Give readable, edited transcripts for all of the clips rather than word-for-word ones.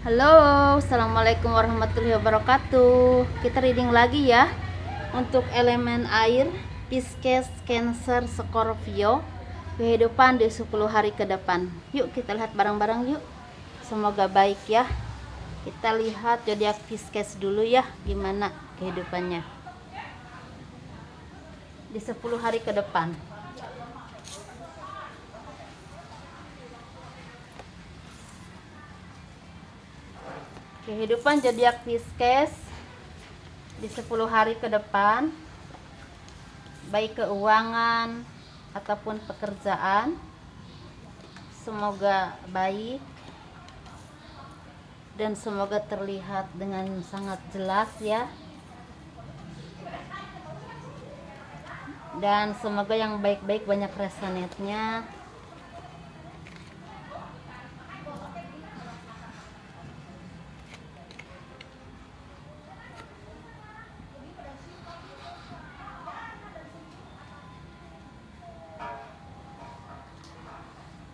Halo, assalamualaikum warahmatullahi wabarakatuh. Kita reading lagi ya untuk elemen air, Pisces, Cancer, Scorpio, kehidupan di 10 hari ke depan. Yuk kita lihat bareng-bareng yuk. Semoga baik ya. Kita lihat zodiak Pisces dulu ya, gimana kehidupannya di 10 hari ke depan. Kehidupan zodiak Pisces di 10 hari ke depan, baik keuangan ataupun pekerjaan, semoga baik dan semoga terlihat dengan sangat jelas ya, dan semoga yang baik-baik banyak resonate-nya.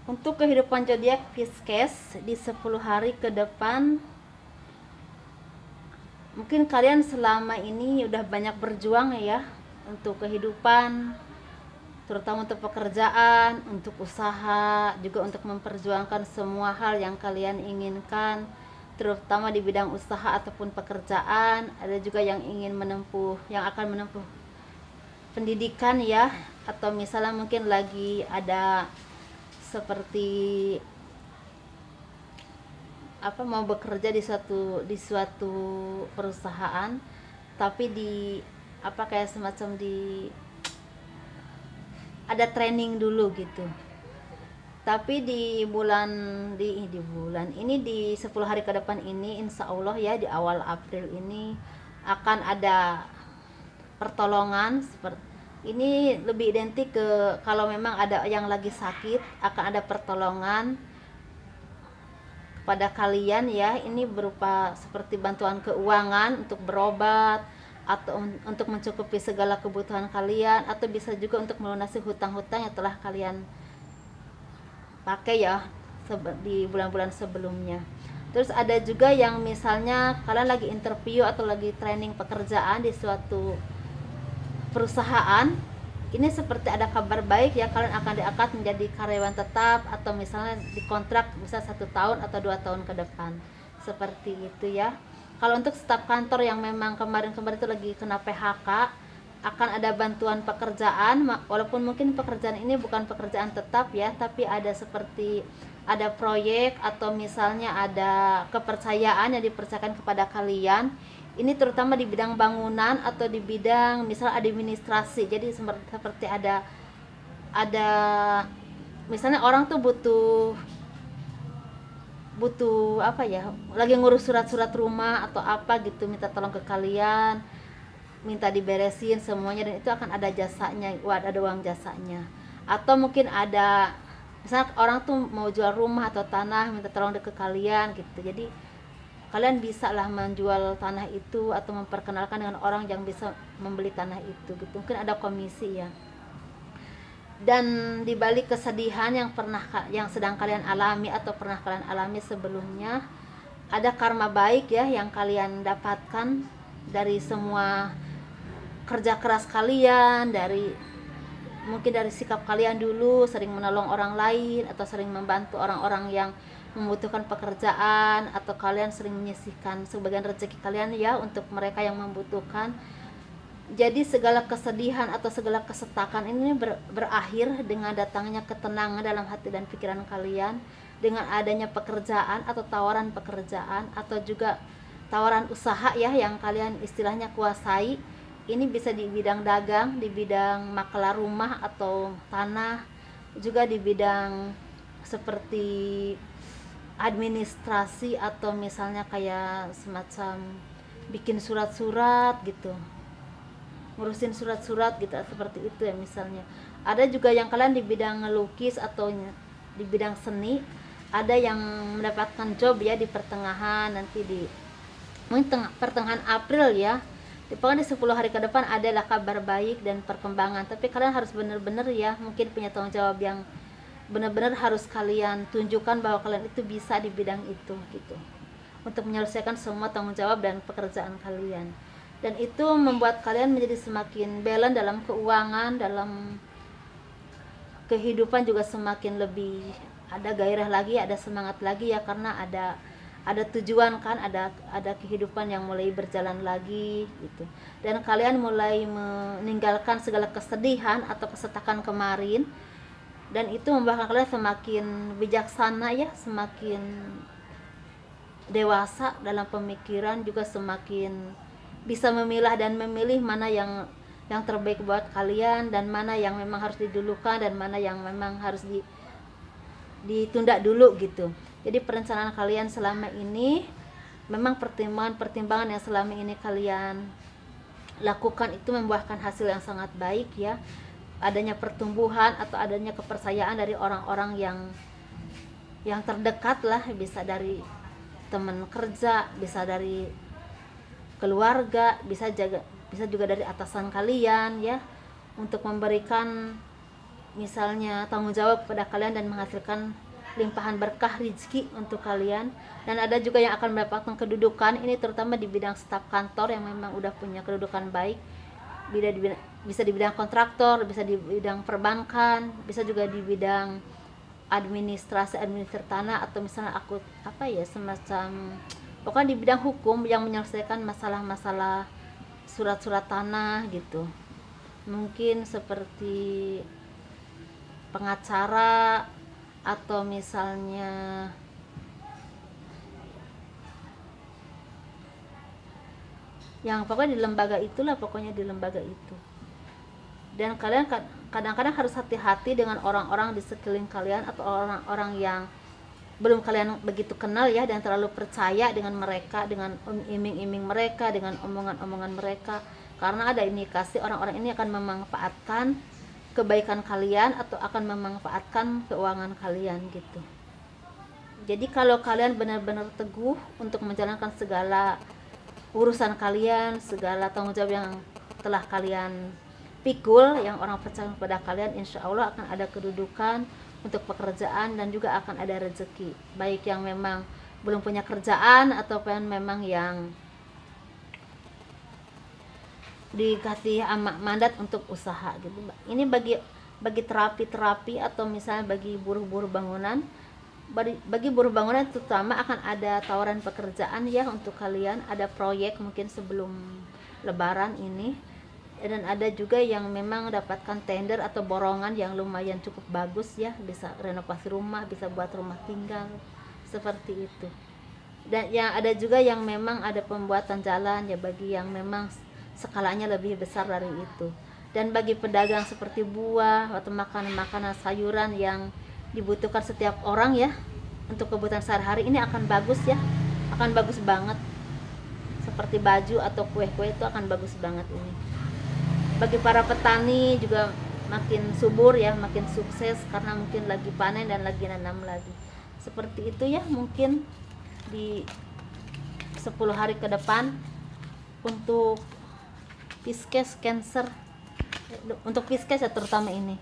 Untuk kehidupan zodiak Pisces di 10 hari ke depan, mungkin kalian selama ini udah banyak berjuang ya untuk kehidupan, terutama untuk pekerjaan, untuk usaha, juga untuk memperjuangkan semua hal yang kalian inginkan, terutama di bidang usaha ataupun pekerjaan. Ada juga yang akan menempuh pendidikan ya, atau misalnya mungkin lagi ada seperti mau bekerja di suatu perusahaan, tapi kayak semacam ada training dulu gitu. Tapi di bulan ini, di 10 hari ke depan ini, insya Allah ya, di awal April ini akan ada pertolongan. Seperti ini lebih identik ke kalau memang ada yang lagi sakit, akan ada pertolongan pada kalian ya. Ini berupa seperti bantuan keuangan untuk berobat, atau untuk mencukupi segala kebutuhan kalian, atau bisa juga untuk melunasi hutang-hutang yang telah kalian pakai ya di bulan-bulan sebelumnya. Terus ada juga yang misalnya kalian lagi interview atau lagi training pekerjaan di suatu perusahaan. Ini seperti ada kabar baik ya, kalian akan diangkat menjadi karyawan tetap, atau misalnya dikontrak bisa 1 tahun atau 2 tahun ke depan, seperti itu ya. Kalau untuk staf kantor yang memang kemarin-kemarin itu lagi kena PHK, akan ada bantuan pekerjaan, walaupun mungkin pekerjaan ini bukan pekerjaan tetap ya, tapi ada proyek atau misalnya ada kepercayaan yang dipercayakan kepada kalian. Ini terutama di bidang bangunan atau di bidang misal administrasi. Jadi seperti ada misalnya orang tuh butuh lagi ngurus surat-surat rumah atau apa gitu, minta tolong ke kalian, minta diberesin semuanya, dan itu akan ada jasanya, ada uang jasanya. Atau mungkin ada misalnya orang tuh mau jual rumah atau tanah, minta tolong ke kalian gitu. Jadi kalian bisa lah menjual tanah itu atau memperkenalkan dengan orang yang bisa membeli tanah itu gitu. Mungkin ada komisi ya. Dan dibalik kesedihan yang sedang kalian alami atau pernah kalian alami sebelumnya, ada karma baik ya yang kalian dapatkan dari semua kerja keras kalian, mungkin dari sikap kalian dulu sering menolong orang lain atau sering membantu orang-orang yang membutuhkan pekerjaan, atau kalian sering menyisihkan sebagian rezeki kalian ya untuk mereka yang membutuhkan. Jadi segala kesedihan atau segala kesetakan ini berakhir dengan datangnya ketenangan dalam hati dan pikiran kalian, dengan adanya pekerjaan atau tawaran pekerjaan, atau juga tawaran usaha ya yang kalian istilahnya kuasai. Ini bisa di bidang dagang, di bidang makelar rumah atau tanah, juga di bidang seperti administrasi, atau misalnya kayak semacam bikin surat-surat gitu, ngurusin surat-surat gitu, seperti itu ya misalnya. Ada juga yang kalian di bidang ngelukis atau di bidang seni, ada yang mendapatkan job ya di pertengahan nanti, mungkin pertengahan April ya. Pokoknya di 10 hari ke depan adalah kabar baik dan perkembangan, tapi kalian harus benar-benar ya mungkin punya tanggung jawab yang benar-benar harus kalian tunjukkan bahwa kalian itu bisa di bidang itu gitu. untuk menyelesaikan semua tanggung jawab dan pekerjaan kalian. Dan itu membuat kalian menjadi semakin balance dalam keuangan, dalam kehidupan juga semakin lebih ada gairah lagi, ada semangat lagi ya, karena ada tujuan kan, ada kehidupan yang mulai berjalan lagi gitu. Dan kalian mulai meninggalkan segala kesedihan atau kesetakan kemarin, dan itu membuat kalian semakin bijaksana ya, semakin dewasa dalam pemikiran, juga semakin bisa memilah dan memilih mana yang terbaik buat kalian, dan mana yang memang harus didulukan dan mana yang memang harus ditunda dulu gitu. Jadi perencanaan kalian selama ini, memang pertimbangan yang selama ini kalian lakukan itu membuahkan hasil yang sangat baik ya. Adanya pertumbuhan atau adanya kepercayaan dari orang-orang yang terdekat lah, bisa dari teman kerja, bisa dari keluarga, bisa juga dari atasan kalian ya, untuk memberikan misalnya tanggung jawab kepada kalian dan menghasilkan limpahan berkah rezeki untuk kalian. Dan ada juga yang akan mendapatkan kedudukan, ini terutama di bidang staf kantor yang memang udah punya kedudukan baik, bisa di bidang kontraktor, bisa di bidang perbankan, bisa juga di bidang administrasi tanah, atau misalnya semacam pokoknya di bidang hukum yang menyelesaikan masalah-masalah surat-surat tanah gitu. Mungkin seperti pengacara, atau misalnya yang pokoknya di lembaga itulah, pokoknya di lembaga itu. Dan kalian kadang-kadang harus hati-hati dengan orang-orang di sekeliling kalian, atau orang-orang yang belum kalian begitu kenal ya, dan terlalu percaya dengan mereka, dengan iming-iming mereka, dengan omongan-omongan mereka, karena ada indikasi orang-orang ini akan memanfaatkan kebaikan kalian atau akan memanfaatkan keuangan kalian gitu. Jadi kalau kalian benar-benar teguh untuk menjalankan segala urusan kalian, segala tanggung jawab yang telah kalian pikul, yang orang percaya kepada kalian, insya Allah akan ada kedudukan untuk pekerjaan, dan juga akan ada rezeki, baik yang memang belum punya kerjaan ataupun memang yang dikasih mandat untuk usaha gitu. Ini bagi terapi atau misalnya bagi buruh-buruh bangunan, bagi buruh bangunan terutama akan ada tawaran pekerjaan ya untuk kalian, ada proyek mungkin sebelum lebaran ini. Dan ada juga yang memang dapatkan tender atau borongan yang lumayan cukup bagus ya, bisa renovasi rumah, bisa buat rumah tinggal, seperti itu. Dan yang ada juga yang memang ada pembuatan jalan ya, bagi yang memang skalanya lebih besar dari itu. Dan bagi pedagang seperti buah atau makanan sayuran yang dibutuhkan setiap orang ya untuk kebutuhan sehari-hari, ini akan bagus ya, akan bagus banget. Seperti baju atau kue-kue itu akan bagus banget ini. Bagi para petani juga makin subur ya, makin sukses, karena mungkin lagi panen dan lagi nanam lagi. Seperti itu ya, mungkin di 10 hari ke depan untuk Pisces Cancer, untuk Pisces ya terutama ini.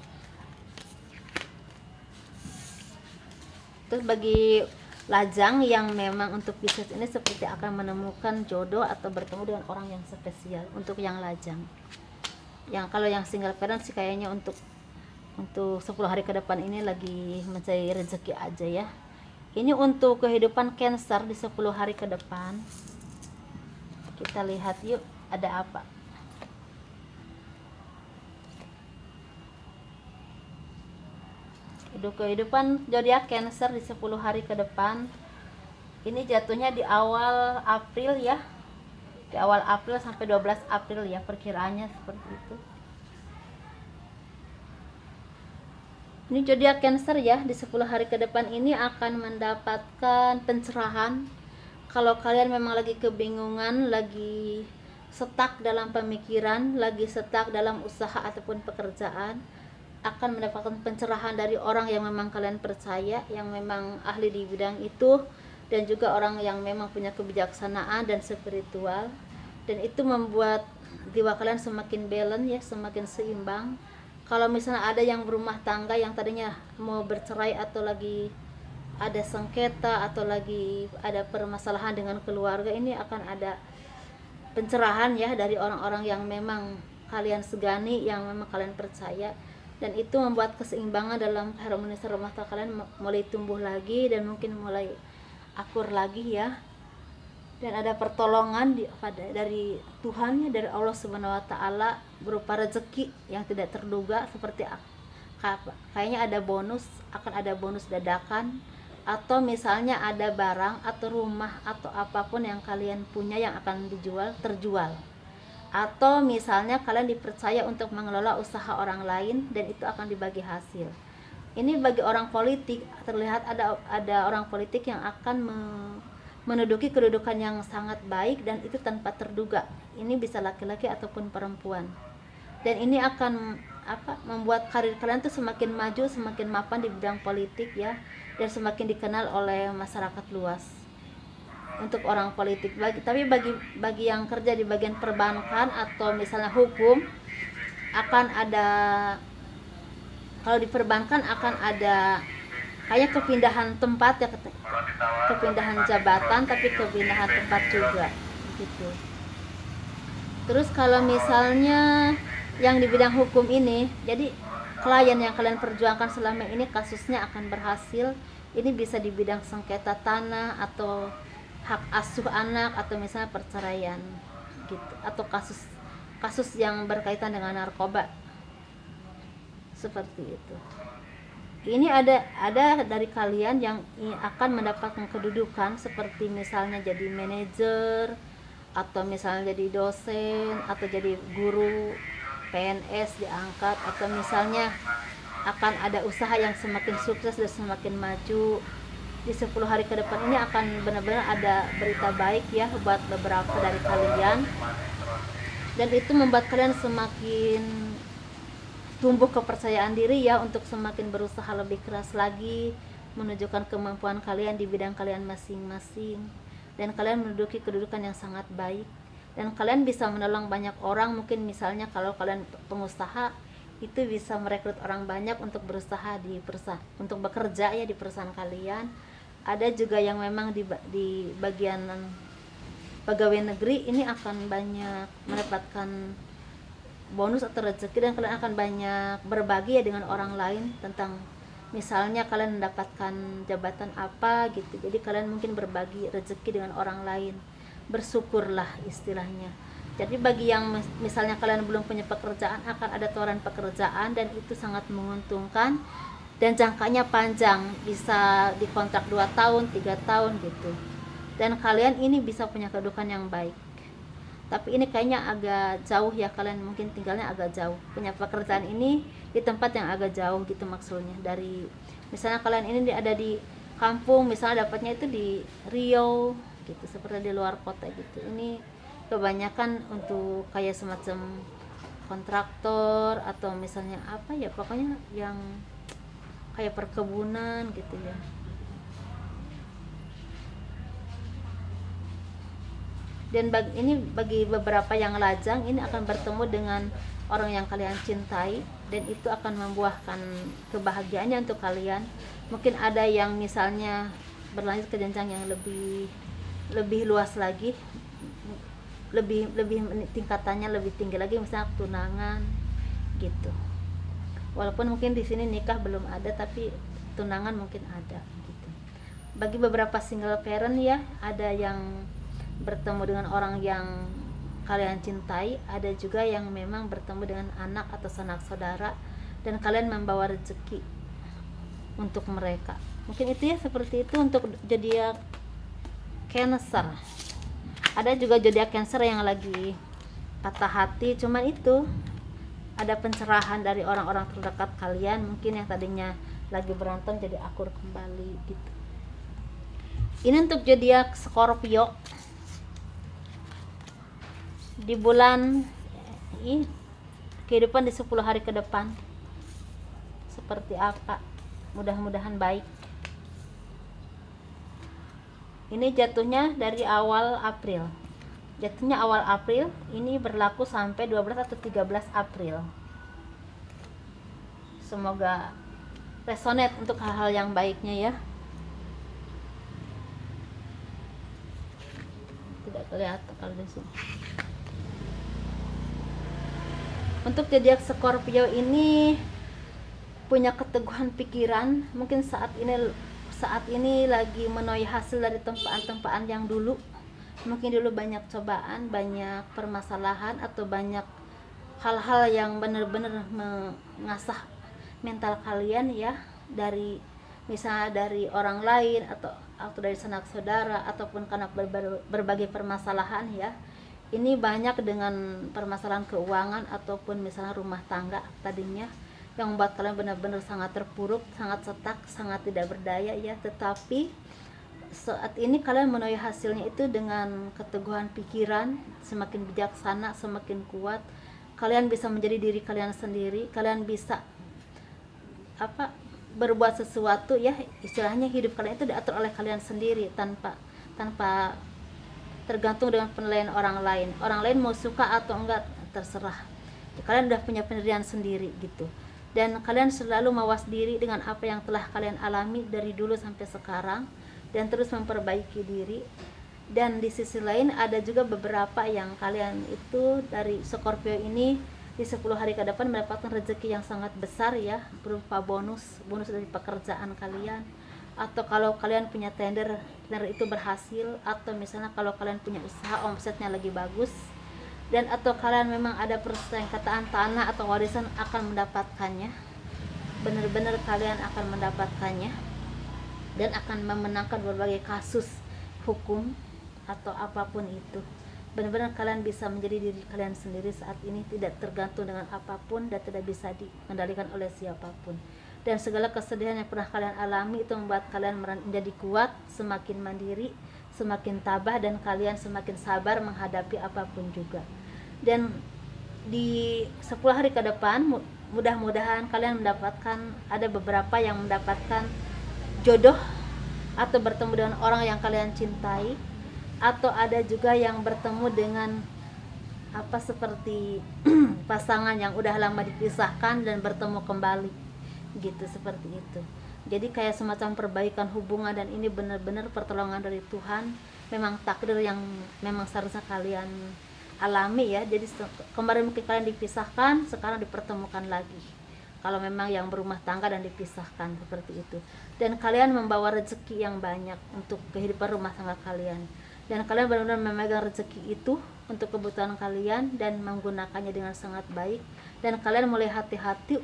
Terus bagi lajang yang memang untuk Pisces ini seperti akan menemukan jodoh atau bertemu dengan orang yang spesial untuk yang lajang. Yang kalau yang single parent sih kayaknya untuk 10 hari ke depan ini lagi mencari rezeki aja ya. Ini untuk kehidupan Cancer di 10 hari ke depan. Kita lihat yuk ada apa. Untuk kehidupan zodiak Cancer di 10 hari ke depan. Ini jatuhnya di awal April ya. Di awal April sampai 12 April ya, perkiraannya seperti itu. Ini zodiak Cancer ya, di 10 hari ke depan ini akan mendapatkan pencerahan. Kalau kalian memang lagi kebingungan, lagi stuck dalam pemikiran, lagi stuck dalam usaha ataupun pekerjaan, akan mendapatkan pencerahan dari orang yang memang kalian percaya, yang memang ahli di bidang itu, dan juga orang yang memang punya kebijaksanaan dan spiritual. Dan itu membuat jiwa kalian semakin balance ya, semakin seimbang. Kalau misalnya ada yang berumah tangga yang tadinya mau bercerai atau lagi ada sengketa atau lagi ada permasalahan dengan keluarga, ini akan ada pencerahan ya dari orang-orang yang memang kalian segani, yang memang kalian percaya, dan itu membuat keseimbangan dalam harmoni rumah tangga kalian mulai tumbuh lagi dan mungkin mulai akur lagi ya. Dan ada pertolongan dari Tuhan ya, dari Allah Subhanahu wa taala berupa rezeki yang tidak terduga, seperti kayaknya ada bonus, akan ada bonus dadakan, atau misalnya ada barang atau rumah atau apapun yang kalian punya yang akan terjual, atau misalnya kalian dipercaya untuk mengelola usaha orang lain dan itu akan dibagi hasil. Ini bagi orang politik terlihat ada orang politik yang akan menduduki kedudukan yang sangat baik, dan itu tanpa terduga. Ini bisa laki-laki ataupun perempuan, dan ini akan membuat karir kalian tuh semakin maju, semakin mapan di bidang politik ya, dan semakin dikenal oleh masyarakat luas untuk orang politik. Tapi bagi yang kerja di bagian perbankan atau misalnya hukum, akan ada, kalau di perbankan akan ada kayak kepindahan tempat ya, kepindahan jabatan, tapi kepindahan tempat juga gitu. Terus kalau misalnya yang di bidang hukum ini, jadi klien yang kalian perjuangkan selama ini kasusnya akan berhasil. Ini bisa di bidang sengketa tanah atau hak asuh anak, atau misalnya perceraian gitu, atau kasus yang berkaitan dengan narkoba, seperti itu. Ini ada dari kalian yang akan mendapatkan kedudukan seperti misalnya jadi manajer, atau misalnya jadi dosen, atau jadi guru PNS diangkat, atau misalnya akan ada usaha yang semakin sukses dan semakin maju. Di 10 hari ke depan ini akan benar-benar ada berita baik ya buat beberapa dari kalian, dan itu membuat kalian semakin tumbuh kepercayaan diri ya, untuk semakin berusaha lebih keras lagi, menunjukkan kemampuan kalian di bidang kalian masing-masing, dan kalian menduduki kedudukan yang sangat baik, dan kalian bisa menolong banyak orang. Mungkin misalnya kalau kalian pengusaha, itu bisa merekrut orang banyak untuk berusaha di perusahaan, untuk bekerja ya di perusahaan kalian. Ada juga yang memang di bagian pegawai negeri, ini akan banyak mendapatkan bonus atau rezeki, dan kalian akan banyak berbagi ya dengan orang lain tentang misalnya kalian mendapatkan jabatan apa gitu. Jadi kalian mungkin berbagi rezeki dengan orang lain, bersyukurlah istilahnya. Jadi bagi yang misalnya kalian belum punya pekerjaan, akan ada tawaran pekerjaan, dan itu sangat menguntungkan dan jangkanya panjang, bisa dikontrak 2 tahun 3 tahun gitu, dan kalian ini bisa punya kedudukan yang baik. Tapi ini kayaknya agak jauh ya, kalian mungkin tinggalnya agak jauh, punya pekerjaan ini di tempat yang agak jauh gitu, maksudnya dari misalnya kalian ini ada di kampung, misalnya dapatnya itu di Riau gitu, seperti di luar kota gitu. Ini kebanyakan untuk kayak semacam kontraktor, atau misalnya apa ya, pokoknya yang kayak perkebunan gitu ya. Dan bagi beberapa yang lajang, ini akan bertemu dengan orang yang kalian cintai, dan itu akan membuahkan kebahagiaannya untuk kalian. Mungkin ada yang misalnya berlanjut ke jenjang yang lebih luas lagi, lebih tingkatannya lebih tinggi lagi, misalnya tunangan gitu. Walaupun mungkin di sini nikah belum ada, tapi tunangan mungkin ada gitu. Bagi beberapa single parent ya, ada yang bertemu dengan orang yang kalian cintai, ada juga yang memang bertemu dengan anak atau sanak saudara, dan kalian membawa rezeki untuk mereka. Mungkin itu ya, seperti itu untuk zodiak Cancer. Ada juga zodiak Cancer yang lagi patah hati, cuman itu ada pencerahan dari orang-orang terdekat kalian, mungkin yang tadinya lagi berantem jadi akur kembali gitu. Ini untuk zodiak Scorpio. Di bulan ini kehidupan di 10 hari ke depan seperti apa? Mudah-mudahan baik. Ini jatuhnya dari awal April. Jatuhnya awal April, ini berlaku sampai 12 atau 13 April. Semoga resonate untuk hal-hal yang baiknya ya. kelihatan kalau di sini. Untuk zodiak Scorpio ini punya keteguhan pikiran, mungkin saat ini lagi menuai hasil dari tempaan-tempaan yang dulu. Mungkin dulu banyak cobaan, banyak permasalahan, atau banyak hal-hal yang benar-benar mengasah mental kalian ya, dari misalnya dari orang lain atau dari sanak saudara, ataupun karena berbagai permasalahan ya. Ini banyak dengan permasalahan keuangan ataupun misalnya rumah tangga tadinya, yang membuat kalian benar-benar sangat terpuruk, sangat setak, sangat tidak berdaya ya. Tetapi saat ini kalian menuai hasilnya itu dengan keteguhan pikiran, semakin bijaksana, semakin kuat. Kalian bisa menjadi diri kalian sendiri, kalian bisa berbuat sesuatu ya, istilahnya hidup kalian itu diatur oleh kalian sendiri tanpa tergantung dengan penilaian orang lain. Orang lain mau suka atau enggak terserah. Kalian udah punya pendirian sendiri gitu. Dan kalian selalu mawas diri dengan apa yang telah kalian alami dari dulu sampai sekarang, dan terus memperbaiki diri. Dan di sisi lain ada juga beberapa yang kalian itu dari Scorpio ini di 10 hari ke depan mendapatkan rezeki yang sangat besar ya, berupa bonus dari pekerjaan kalian, atau kalau kalian punya tender itu berhasil, atau misalnya kalau kalian punya usaha omsetnya lagi bagus, dan atau kalian memang ada persengketaan tanah atau warisan akan mendapatkannya. Benar-benar kalian akan mendapatkannya dan akan memenangkan berbagai kasus hukum atau apapun itu. Benar-benar kalian bisa menjadi diri kalian sendiri saat ini, tidak tergantung dengan apapun dan tidak bisa dikendalikan oleh siapapun. Dan segala kesedihan yang pernah kalian alami itu membuat kalian menjadi kuat, semakin mandiri, semakin tabah, dan kalian semakin sabar menghadapi apapun juga. Dan di 10 hari ke depan mudah-mudahan kalian mendapatkan, ada beberapa yang mendapatkan jodoh atau bertemu dengan orang yang kalian cintai, atau ada juga yang bertemu dengan seperti pasangan yang udah lama dipisahkan dan bertemu kembali gitu, seperti itu. Jadi kayak semacam perbaikan hubungan, dan ini benar-benar pertolongan dari Tuhan, memang takdir yang memang seharusnya kalian alami ya. Jadi kemarin mungkin kalian dipisahkan, sekarang dipertemukan lagi. Kalau memang yang berumah tangga dan dipisahkan, seperti itu. Dan kalian membawa rezeki yang banyak untuk kehidupan rumah tangga kalian, dan kalian benar-benar memegang rezeki itu untuk kebutuhan kalian dan menggunakannya dengan sangat baik. Dan kalian mulai hati-hati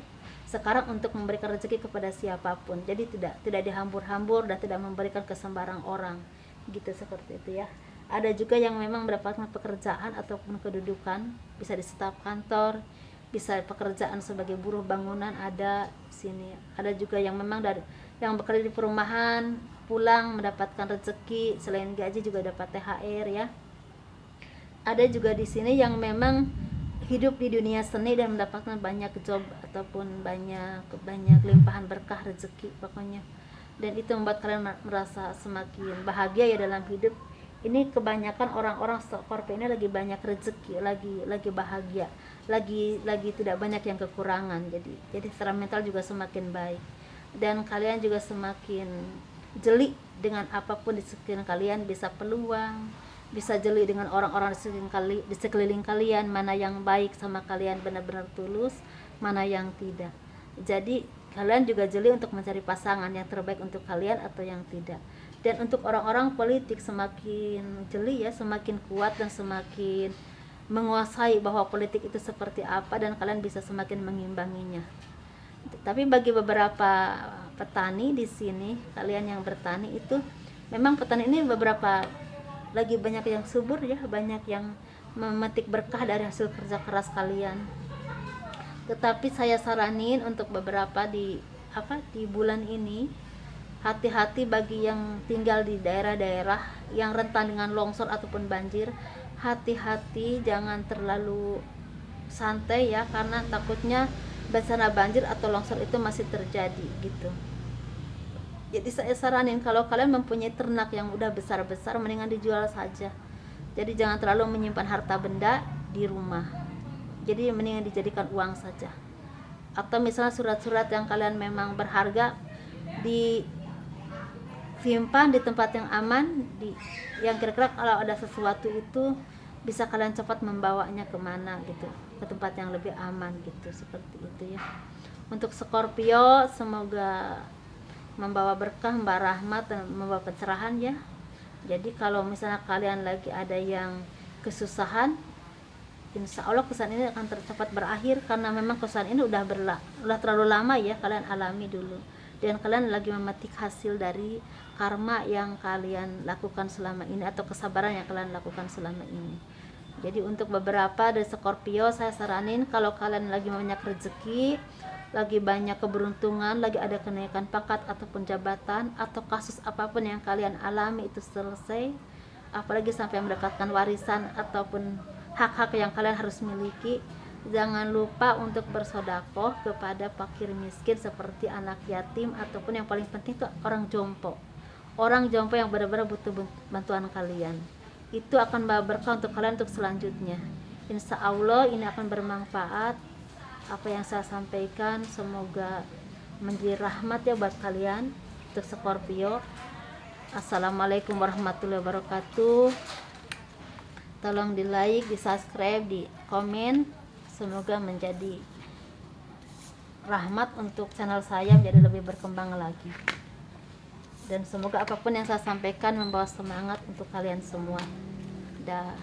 sekarang untuk memberikan rezeki kepada siapapun. Jadi tidak dihambur-hambur dan tidak memberikan ke sembarang orang gitu, seperti itu ya. Ada juga yang memang mendapatkan pekerjaan ataupun kedudukan, bisa di staf kantor, bisa pekerjaan sebagai buruh bangunan, ada di sini. Ada juga yang memang yang bekerja di perumahan, pulang mendapatkan rezeki, selain gaji juga dapat THR ya. Ada juga di sini yang memang hidup di dunia seni dan mendapatkan banyak job ataupun banyak limpahan berkah rezeki pokoknya. Dan itu membuat kalian merasa semakin bahagia ya dalam hidup. Ini kebanyakan orang-orang Scorpio ini lagi banyak rezeki, lagi bahagia, lagi tidak banyak yang kekurangan. Jadi secara mental juga semakin baik, dan kalian juga semakin jeli dengan apapun di sekeliling kalian, bisa peluang, bisa jeli dengan orang-orang di sekeliling kalian, mana yang baik sama kalian benar-benar tulus, mana yang tidak. Jadi kalian juga jeli untuk mencari pasangan yang terbaik untuk kalian atau yang tidak. Dan untuk orang-orang politik semakin jeli ya, semakin kuat dan semakin menguasai bahwa politik itu seperti apa, dan kalian bisa semakin mengimbanginya. Tapi bagi beberapa petani di sini, kalian yang bertani itu, memang petani ini beberapa lagi banyak yang subur ya, banyak yang memetik berkah dari hasil kerja keras kalian. Tetapi saya saranin untuk beberapa di bulan ini, hati-hati bagi yang tinggal di daerah-daerah yang rentan dengan longsor ataupun banjir. Hati-hati, jangan terlalu santai ya, karena takutnya bencana banjir atau longsor itu masih terjadi gitu. Jadi saya saranin kalau kalian mempunyai ternak yang udah besar-besar, mendingan dijual saja. Jadi jangan terlalu menyimpan harta benda di rumah. Jadi mendingan dijadikan uang saja. Atau misalnya surat-surat yang kalian memang berharga, simpan di tempat yang aman, yang kira-kira kalau ada sesuatu itu bisa kalian cepat membawanya kemana gitu, ke tempat yang lebih aman gitu, seperti itu ya. Untuk Scorpio, semoga membawa berkah, membawa rahmat, dan membawa pencerahan ya. Jadi kalau misalnya kalian lagi ada yang kesusahan, insya Allah kesusahan ini akan cepat berakhir, karena memang kesusahan ini udah terlalu lama ya kalian alami dulu, dan kalian lagi memetik hasil dari karma yang kalian lakukan selama ini, atau kesabaran yang kalian lakukan selama ini. Jadi untuk beberapa dari Scorpio, saya saranin kalau kalian lagi banyak rezeki, lagi banyak keberuntungan, lagi ada kenaikan pangkat ataupun jabatan, atau kasus apapun yang kalian alami itu selesai, apalagi sampai mendapatkan warisan ataupun hak-hak yang kalian harus miliki, jangan lupa untuk bersedekah kepada fakir miskin seperti anak yatim, ataupun yang paling penting itu orang jompo yang benar-benar butuh bantuan kalian. Itu akan bawa berkah untuk kalian untuk selanjutnya. Insya Allah ini akan bermanfaat. Apa yang saya sampaikan semoga menjadi rahmat ya buat kalian. Untuk Scorpio, assalamualaikum warahmatullahi wabarakatuh. Tolong di like, di subscribe, di komen. Semoga menjadi rahmat untuk channel saya menjadi lebih berkembang lagi. Dan semoga apapun yang saya sampaikan membawa semangat untuk kalian semua. Dah.